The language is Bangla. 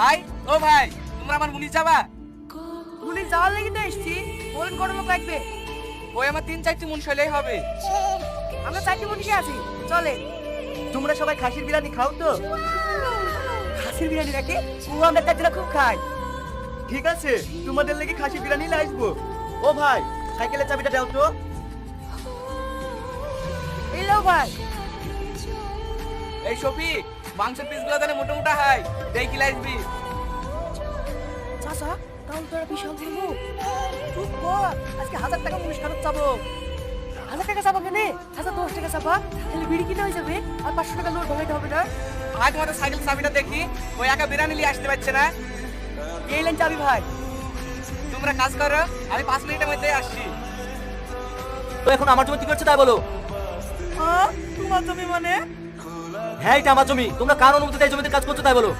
হাই ও ভাই, তোমরা আমার মুনি যাবা? পুলিশ যাওয়ার লেগে তো এসছি। বলেন কত লোক লাগবে? ওই আমার 3-4টি মুন হলেই হবে। আমরা 4টি মনিকে আছি, চলে। তোমরা সবাই খাসির বিরিয়ানি খাও তো? খাসির বিরিয়ানি নাকি? ও আমরা চারজনা খুব খাই। ঠিক আছে, তোমাদের লেগে খাসির বিরিয়ানি নিয়ে আসবো। ও ভাই, সাইকেলের চাবিটা দাও তো। এই লো ভাই। এই শফিক, মাংসের পিসগুলো জানে মোটা মোটা হয়, দেখি লাইসবি। চাচা, তাহলে তোরা বিশাল বলবো। চুপ কর, আজকে 1000 টাকা পুলিশ খারাপ চাবো। 1000 টাকা চাপা কেনে? 1010 টাকা চাপা, তাহলে বিড়ি কিনে হয়ে যাবে আর 500 টাকা লোড ঢোকাইতে হবে না। ভাই তোমাদের সাইকেল চাবিটা দেখি, ওই একা বিরিয়ানি নিয়ে আসতে পারছে না। এই লাইন চাবি ভাই। তোমরা কাজ করো, আমি 5 মিনিটের মধ্যে আসছি। তো এখন আমার জমি কি করছে তাই বলো। তোমার জমি মানে? হ্যাঁ, এটা আমার জমি। তোমরা কার অনুমতিতে এই জমিতে কাজ করছো তাই বলো।